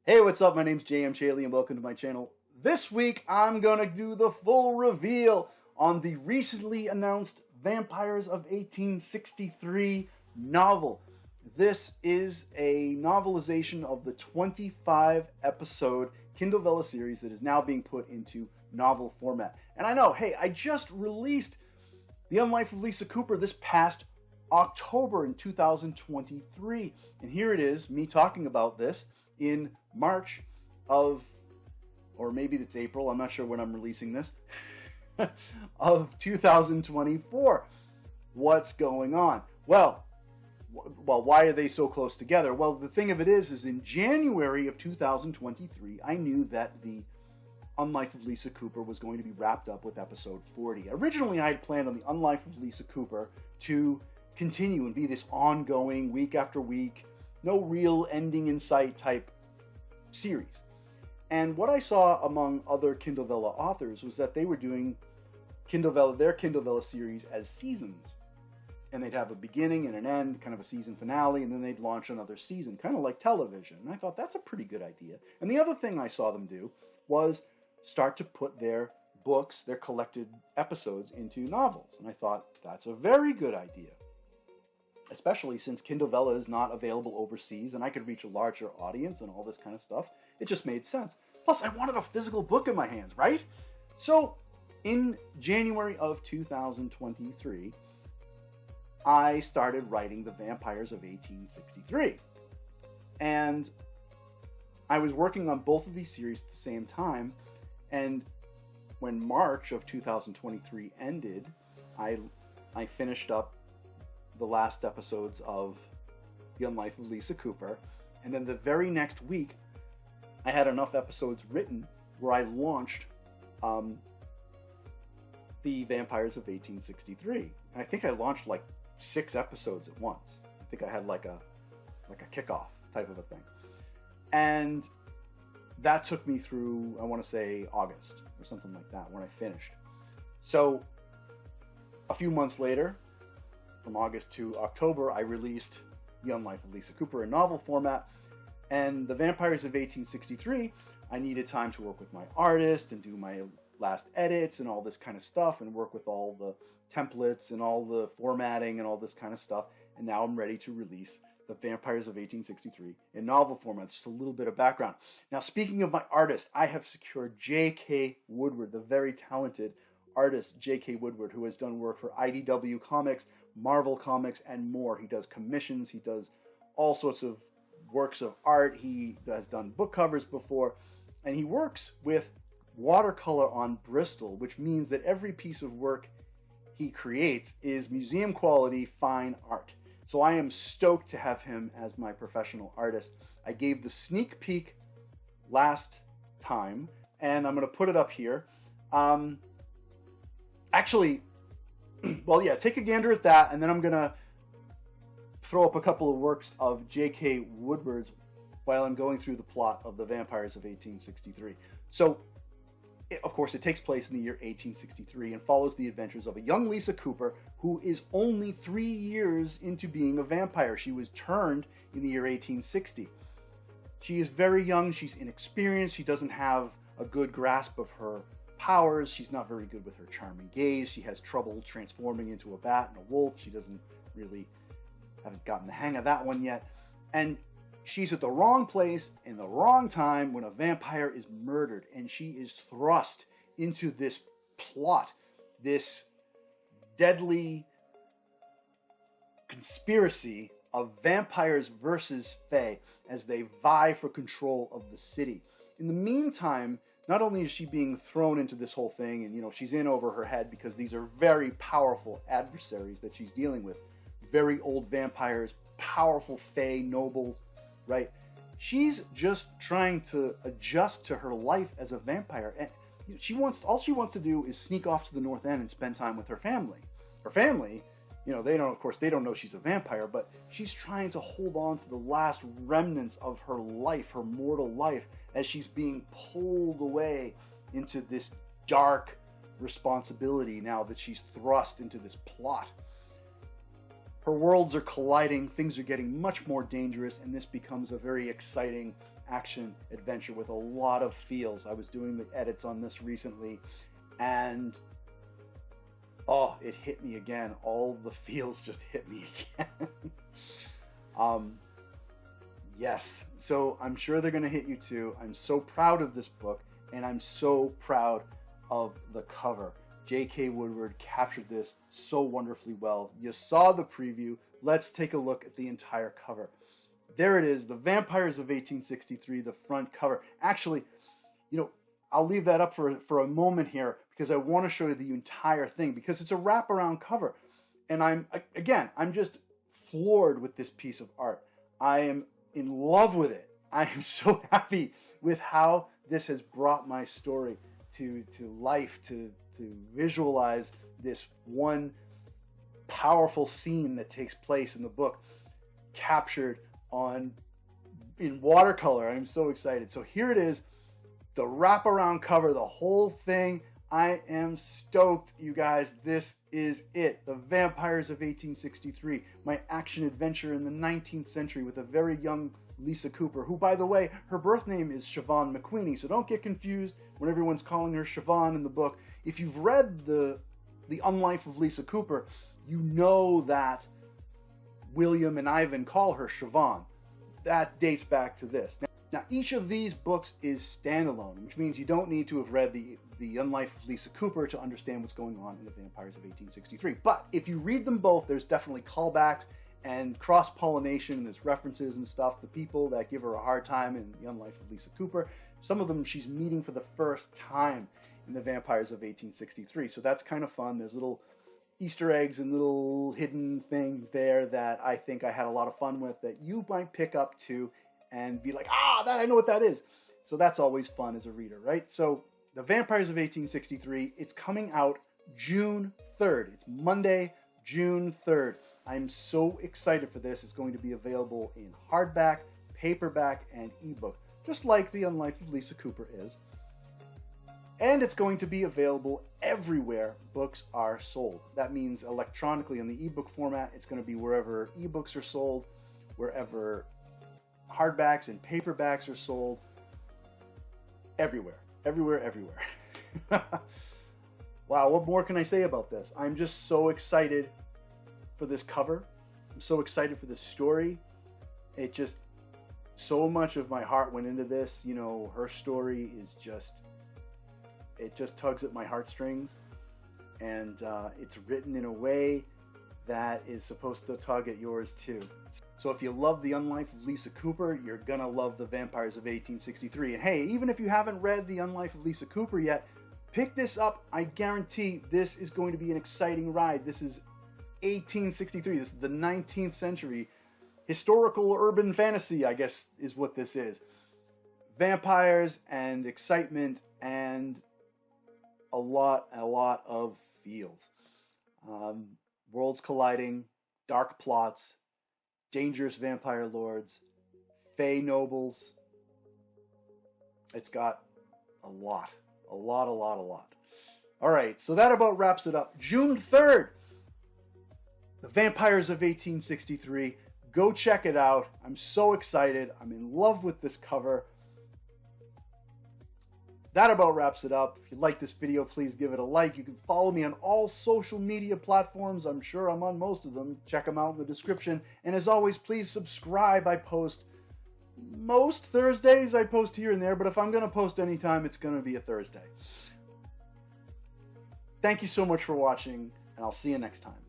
Hey, what's up? My name's JM Chaley and welcome to my channel. This week I'm gonna do the full reveal on the recently announced Vampires of 1863 novel. This is a novelization of the 25 episode Kindle Vella series that is now being put into novel format. And I know, hey, I just released The Unlife of Lisa Cooper this past October in 2023. And here it is, me talking about this in March of, or maybe it's April, I'm not sure when I'm releasing this, of 2024. What's going on? Well, why are they so close together? Well, the thing of it is in January of 2023, I knew that the Unlife of Lisa Cooper was going to be wrapped up with episode 40. Originally, I had planned on the Unlife of Lisa Cooper to continue and be this ongoing, week after week, no real ending in sight type series. And what I saw among other Kindle Vella authors was that they were doing their Kindle Vella series as seasons. And they'd have a beginning and an end, kind of a season finale, and then they'd launch another season, kind of like television. And I thought that's a pretty good idea. And the other thing I saw them do was start to put their books, their collected episodes, into novels. And I thought that's a very good idea, especially since Kindle Vella is not available overseas and I could reach a larger audience and all this kind of stuff. It just made sense. Plus, I wanted a physical book in my hands, right? So, in January of 2023, I started writing The Vampires of 1863. And I was working on both of these series at the same time, and when March of 2023 ended, I finished up the last episodes of The Unlife of Lisa Cooper, and then the very next week I had enough episodes written where I launched The Vampires of 1863. And I think I launched like 6 episodes at once. I think I had like a kickoff type of a thing. And that took me through, I want to say, August or something like that when I finished. So a few months later, from August to October, I released The Unlife of Lisa Cooper in novel format. And The Vampires of 1863, I needed time to work with my artist and do my last edits and all this kind of stuff and work with all the templates and all the formatting and all this kind of stuff. And now I'm ready to release The Vampires of 1863 in novel format. Just a little bit of background. Now, speaking of my artist, I have secured JK Woodward, the very talented artist JK Woodward, who has done work for IDW Comics, Marvel Comics, and more. He does commissions, he does all sorts of works of art, he has done book covers before, and he works with watercolor on Bristol, which means that every piece of work he creates is museum quality fine art. So I am stoked to have him as my professional artist. I gave the sneak peek last time, and I'm going to put it up here. Actually, well, yeah, take a gander at that, and then I'm going to throw up a couple of works of J.K. Woodward's while I'm going through the plot of The Vampires of 1863. So, of course, it takes place in the year 1863 and follows the adventures of a young Lisa Cooper who is only 3 years into being a vampire. She was turned in the year 1860. She is very young, she's inexperienced, she doesn't have a good grasp of her powers, she's not very good with her charming gaze, she has trouble transforming into a bat and a wolf, she haven't gotten the hang of that one yet, and she's at the wrong place in the wrong time when a vampire is murdered, and she is thrust into this plot, this deadly conspiracy of vampires versus fae as they vie for control of the city. In the meantime, not only is she being thrown into this whole thing, and she's in over her head because these are very powerful adversaries that she's dealing with, very old vampires, powerful fae nobles, right? She's just trying to adjust to her life as a vampire, and all she wants to do is sneak off to the North End and spend time with her family. Her family, they don't know she's a vampire, but she's trying to hold on to the last remnants of her life, her mortal life, as she's being pulled away into this dark responsibility now that she's thrust into this plot. Her worlds are colliding, things are getting much more dangerous, and this becomes a very exciting action adventure with a lot of feels. I was doing the edits on this recently, and oh, it hit me again. All the feels just hit me again. Yes, so I'm sure they're going to hit you too. I'm so proud of this book, and I'm so proud of the cover. JK Woodward captured this so wonderfully well. You saw the preview. Let's take a look at the entire cover. There it is, The Vampires of 1863, the front cover. Actually, you know, I'll leave that up for a moment here because I want to show you the entire thing because it's a wraparound cover. And I'm just floored with this piece of art. I am in love with it. I am so happy with how this has brought my story to life, to visualize this one powerful scene that takes place in the book, captured in watercolor. I'm so excited. So here it is, the wraparound cover, the whole thing. I am stoked, you guys. This is it. The Vampires of 1863, my action adventure in the 19th century with a very young Lisa Cooper, who, by the way, her birth name is Siobhan McQueenie, so don't get confused when everyone's calling her Siobhan in the book. If you've read the Unlife of Lisa Cooper, you know that William and Ivan call her Siobhan. That dates back to this. Now, each of these books is standalone, which means you don't need to have read the Unlife of Lisa Cooper to understand what's going on in the Vampires of 1863. But if you read them both, there's definitely callbacks and cross-pollination, and there's references and stuff. The people that give her a hard time in the Unlife of Lisa Cooper, some of them she's meeting for the first time in the Vampires of 1863. So that's kind of fun. There's little Easter eggs and little hidden things there that I think I had a lot of fun with that you might pick up too and be like, I know what that is. So that's always fun as a reader, right? So The Vampires of 1863, it's coming out June 3rd. It's Monday, June 3rd. I'm so excited for this. It's going to be available in hardback, paperback, and ebook, just like The Unlife of Lisa Cooper is. And it's going to be available everywhere books are sold. That means electronically in the ebook format, it's going to be wherever ebooks are sold, wherever hardbacks and paperbacks are sold, everywhere. Wow, what more can I say about this? I'm just so excited for this cover. I'm so excited for this story. It just, so much of my heart went into this. You know, her story is just, it just tugs at my heartstrings. And it's written in a way that is supposed to tug at yours too. So if you love The Unlife of Lisa Cooper, you're gonna love The Vampires of 1863. And hey, even if you haven't read The Unlife of Lisa Cooper yet, pick this up. I guarantee this is going to be an exciting ride. This is 1863. This is the 19th century. Historical urban fantasy, I guess, is what this is. Vampires and excitement and a lot of feels. Worlds colliding, dark plots, dangerous vampire lords, fey nobles. It's got a lot. All right, so that about wraps it up. June 3rd, The Vampires of 1863. Go check it out. I'm so excited. I'm in love with this cover. That about wraps it up. If you like this video, please give it a like. You can follow me on all social media platforms. I'm sure I'm on most of them. Check them out in the description. And as always, please subscribe. I post most Thursdays. I post here and there, but if I'm going to post anytime, it's going to be a Thursday. Thank you so much for watching, and I'll see you next time.